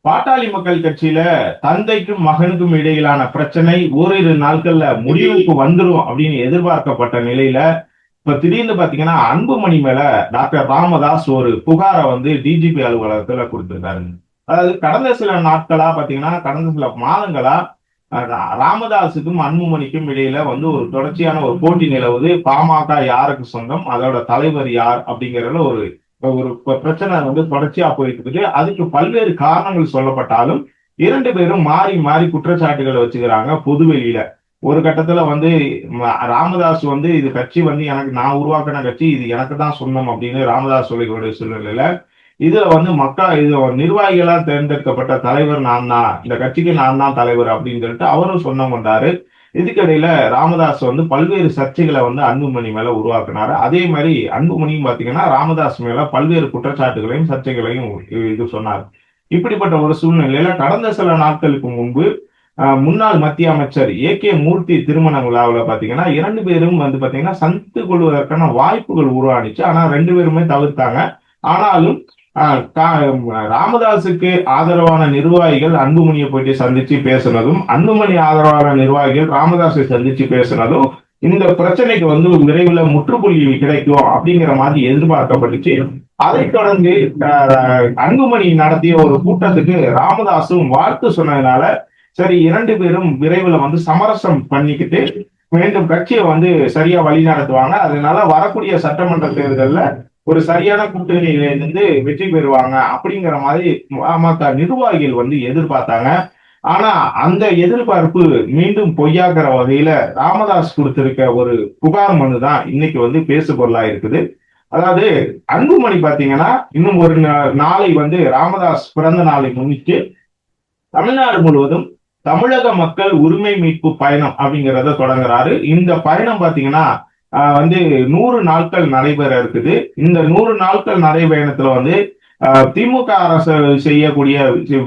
பாட்டாளி மக்கள் கட்சியில தந்தைக்கும் மகனுக்கும் இடையிலான பிரச்சனை ஓரிரு நாட்கள்ல முடிவுக்கு வந்துரும் அப்படின்னு எதிர்பார்க்கப்பட்ட நிலையில இப்ப திடீர்னு பாத்தீங்கன்னா அன்புமணி மேல டாக்டர் ராமதாஸ் ஒரு புகாரை வந்து டிஜிபி அலுவலகத்துல கொடுத்திருக்காரு. அதாவது கடந்த சில நாட்களா பாத்தீங்கன்னா கடந்த சில மாதங்களா ராமதாஸுக்கும் அன்புமணிக்கும் இடையில வந்து ஒரு தொடர்ச்சியான ஒரு போட்டி நிலவுது. பாமக யாருக்கு சொந்தம், அதோட தலைவர் யார் அப்படிங்கறதுல ஒரு ஒரு பிரச்சனை வந்து தொடர்ச்சியா போயிட்டு இருக்கு. அதுக்கு பல்வேறு காரணங்கள் சொல்லப்பட்டாலும் இரண்டு பேரும் மாறி மாறி குற்றச்சாட்டுகளை வச்சுக்கிறாங்க பொதுவெளியில. ஒரு கட்டத்துல வந்து ராமதாஸ் வந்து இது கட்சி வந்து எனக்கு நான் உருவாக்கின கட்சி, இது எனக்கு தான் சொந்தம் அப்படின்னு ராமதாஸ் சொல்லிக்கூடிய சூழ்நிலையில இதுல வந்து மக்கள் இது நிர்வாகிகளா தேர்ந்தெடுக்கப்பட்ட தலைவர் நான் தான், இந்த கட்சிக்கு நான் தான் தலைவர் அப்படின்னு சொல்லிட்டு அவரும் சொந்தம் கொண்டாரு. இதுக்கிடையில ராமதாஸ் வந்து பல்வேறு சர்ச்சைகளை வந்து அன்புமணி மேல உருவாக்குனாரு. அதே மாதிரி அன்புமணியும் பாத்தீங்கன்னா ராமதாஸ் மேல பல்வேறு குற்றச்சாட்டுகளையும் சர்ச்சைகளையும் இது சொன்னார். இப்படிப்பட்ட ஒரு சூழ்நிலையில கடந்த சில நாட்களுக்கு முன்பு முன்னாள் மத்திய அமைச்சர் கே மூர்த்தி திருமண விழாவில் பாத்தீங்கன்னா இரண்டு பேரும் வந்து பாத்தீங்கன்னா சந்தித்து கொள்வதற்கான வாய்ப்புகள் உருவானிச்சு. ஆனா ரெண்டு பேருமே தவிர்த்தாங்க. ஆனாலும் ராமதாஸுக்கு ஆதரவான நிர்வாகிகள் அன்புமணியை போயிட்டு சந்திச்சு பேசுனதும், அன்புமணி ஆதரவான நிர்வாகிகள் ராமதாஸை சந்திச்சு பேசுனதும் இந்த பிரச்சனைக்கு வந்து விரைவில் முற்றுப்புள்ளி கிடைக்கும் அப்படிங்கிற மாதிரி எதிர்பார்க்கப்பட்டுச்சு. அதைத் தொடர்ந்து அன்புமணி நடத்திய ஒரு கூட்டத்துக்கு ராமதாஸும் வாழ்த்து சொன்னதுனால சரி இரண்டு பேரும் விரைவில் வந்து சமரசம் பண்ணிக்கிட்டு மீண்டும் கட்சியை வந்து சரியா வழி நடத்துவாங்க, அதனால வரக்கூடிய சட்டமன்ற தேர்தலில் ஒரு சரியான கூட்டணியிலிருந்து வெற்றி பெறுவாங்க அப்படிங்கிற மாதிரி பாமக நிர்வாகிகள் வந்து எதிர்பார்த்தாங்க. ஆனா அந்த எதிர்பார்ப்பு மீண்டும் பொய்யாக்குற வகையில ராமதாஸ் கொடுத்திருக்க ஒரு புகார் மனு தான் இன்னைக்கு வந்து பேசு பொருளா இருக்குது. அதாவது அன்புமணி பாத்தீங்கன்னா இன்னும் ஒரு நாளை வந்து ராமதாஸ் பிறந்த நாளை முன்னிட்டு தமிழ்நாடு முழுவதும் தமிழக மக்கள் உரிமை மீட்பு பயணம் அப்படிங்கிறத தொடங்குறாரு. இந்த பயணம் பாத்தீங்கன்னா வந்து 100 நாட்கள் நடைபெற இருக்குது. இந்த 100 நாட்கள் நடைபயணத்துல வந்து திமுக அரசு செய்யக்கூடிய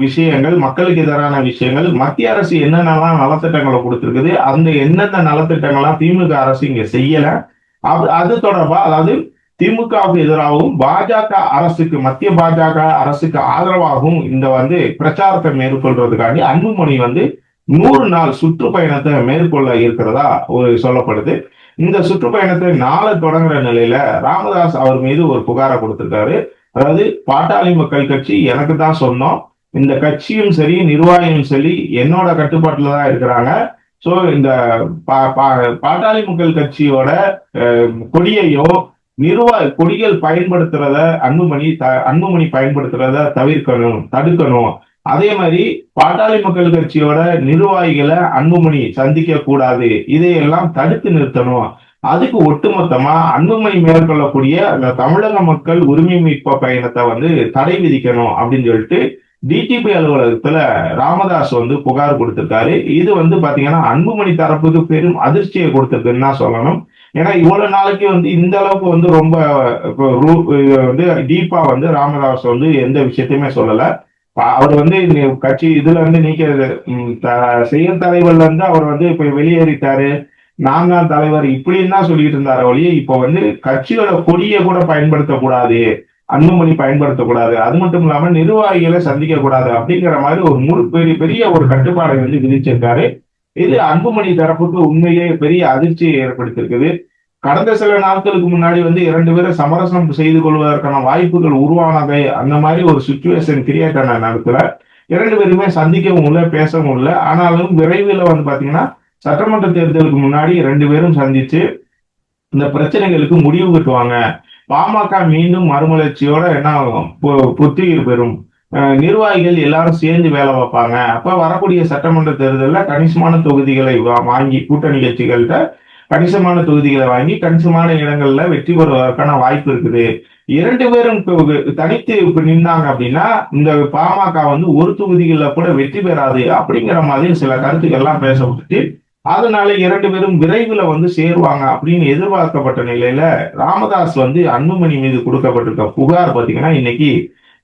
விஷயங்கள், மக்களுக்கு எதிரான விஷயங்கள், மத்திய அரசு என்னென்னலாம் நலத்திட்டங்களை கொடுத்திருக்குது, அந்த எந்தெந்த நலத்திட்டங்கள்லாம் திமுக அரசு இங்க செய்யல, அது தொடர்பா அதாவது திமுகவுக்கு எதிராகவும் பாஜக அரசுக்கு மத்திய பாஜக அரசுக்கு ஆதரவாகவும் இந்த வந்து பிரச்சாரத்தை மேற்கொள்றதுக்காண்டி அன்புமணி வந்து 100 நாள் சுற்றுப்பயணத்தை மேற்கொள்ள இருக்கிறதா சொல்லப்படுது. இந்த சுற்றுப்பயணத்தை நாளை தொடங்குற நிலையில ராமதாஸ் அவர் மீது ஒரு புகாரை கொடுத்திருக்காரு. அதாவது பாட்டாளி மக்கள் கட்சி எனக்கு தான் சொந்தம், இந்த கட்சியும் சரி நிர்வாகியும் சரி என்னோட கட்டுப்பாட்டுல தான் இருக்கிறாங்க. சோ இந்த பாட்டாளி மக்கள் கட்சியோட கொடியையோ கொடிகள் பயன்படுத்துறத அன்புமணி பயன்படுத்துறத தடுக்கணும். அதே மாதிரி பாட்டாளி மக்கள் கட்சியோட நிர்வாகிகளை அன்புமணி சந்திக்க கூடாது, இதையெல்லாம் தடுத்து நிறுத்தணும். அதுக்கு ஒட்டுமொத்தமா அன்புமணி மேற்கொள்ளக்கூடிய அந்த தமிழக மக்கள் உரிமை மீட்பு பயணத்தை வந்து தடை விதிக்கணும் அப்படின்னு சொல்லிட்டு டிஜிபி அலுவலகத்துல ராமதாஸ் வந்து புகார் கொடுத்திருக்காரு. இது வந்து பாத்தீங்கன்னா அன்புமணி தரப்புக்கு பெரும் அதிர்ச்சியை கொடுத்திருக்குன்னு தான் சொல்லணும். ஏன்னா இவ்வளவு நாளைக்கு வந்து இந்த அளவுக்கு வந்து ரொம்ப வந்து டீப்பா வந்து ராமதாஸ் வந்து எந்த விஷயத்தையுமே சொல்லல. அவர் வந்து கட்சி இதுல இருந்து நீக்கிறது செயல் தலைவர்ல இருந்து அவர் வந்து இப்ப வெளியேறிட்டாரு, நான் தான் தலைவர் இப்படின்னு தான் சொல்லிட்டு இருந்தாரு ஒழிய இப்ப வந்து கட்சியோட கொடியை கூட பயன்படுத்தக்கூடாது, அன்புமணி பயன்படுத்தக்கூடாது, அது மட்டும் இல்லாம நிர்வாகிகளை சந்திக்க கூடாது அப்படிங்கிற மாதிரி ஒரு பெரிய ஒரு கட்டுப்பாடை வந்து விதிச்சிருக்காரு. இது அன்புமணி தரப்புக்கு உண்மையே பெரிய அதிர்ச்சியை ஏற்படுத்தியிருக்குது. கடந்த சில நாட்களுக்கு முன்னாடி வந்து இரண்டு பேரும் சமரசம் செய்து கொள்வதற்கான வாய்ப்புகள் உருவானதை அந்த மாதிரி ஒரு சுச்சுவேஷன் கிரியேட் ஆன நேரத்துல இரண்டு பேருமே சந்திக்கவும் இல்லை, பேசவும் இல்லை. ஆனாலும் விரைவில் வந்து பாத்தீங்கன்னா சட்டமன்ற தேர்தலுக்கு முன்னாடி ரெண்டு பேரும் சந்திச்சு இந்த பிரச்சனைகளுக்கு முடிவு கட்டுவாங்க. பாமக மீண்டும் மறுமலர்ச்சியோட என்ன புத்துயிர் பெறும், நிர்வாகிகள் எல்லாரும் சேர்ந்து வேலை வைப்பாங்க. அப்ப வரக்கூடிய சட்டமன்ற தேர்தலில் கணிசமான தொகுதிகளை வாங்கி கூட்டணி கட்சிகள்கிட்ட கணிசமான தொகுதிகளை வாங்கி கணிசமான இடங்கள்ல வெற்றி பெறுவதற்கான வாய்ப்பு இருக்குது. இரண்டு பேரும் தனித்து நின்றாங்க அப்படின்னா இந்த பாமக வந்து ஒரு தொகுதிகள்ல கூட வெற்றி பெறாது அப்படிங்கிற மாதிரி சில கருத்துக்கள்லாம் பேசப்பட்டு அதனால இரண்டு பேரும் விரைவில் வந்து சேருவாங்க அப்படின்னு எதிர்பார்க்கப்பட்ட நிலையில ராமதாஸ் வந்து அன்புமணி மீது கொடுக்கப்பட்டிருக்க புகார் பாத்தீங்கன்னா இன்னைக்கு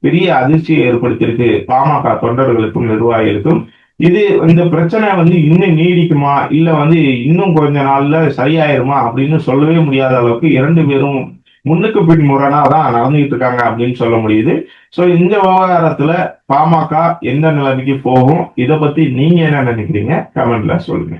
பெரிய அதிர்ச்சியை ஏற்படுத்தியிருக்கு பாமக தொண்டர்களுக்கும் நிர்வாகிகளுக்கும். இந்த பிரச்சனை வந்து இன்னும் நீடிக்குமா இல்ல வந்து இன்னும் கொஞ்ச நாள்ல சரியாயிருமா அப்படின்னு சொல்லவே முடியாத அளவுக்கு இரண்டு பேரும் முன்னுக்கு பின் முரணா தான் நடந்துகிட்டு இருக்காங்க அப்படின்னு சொல்ல முடியுது. சோ இந்த விவகாரத்துல பாமக எந்த நிலைமைக்கு போகும், இதை பத்தி நீங்க என்ன நினைக்கிறீங்க? கமெண்ட்ல சொல்லுங்க.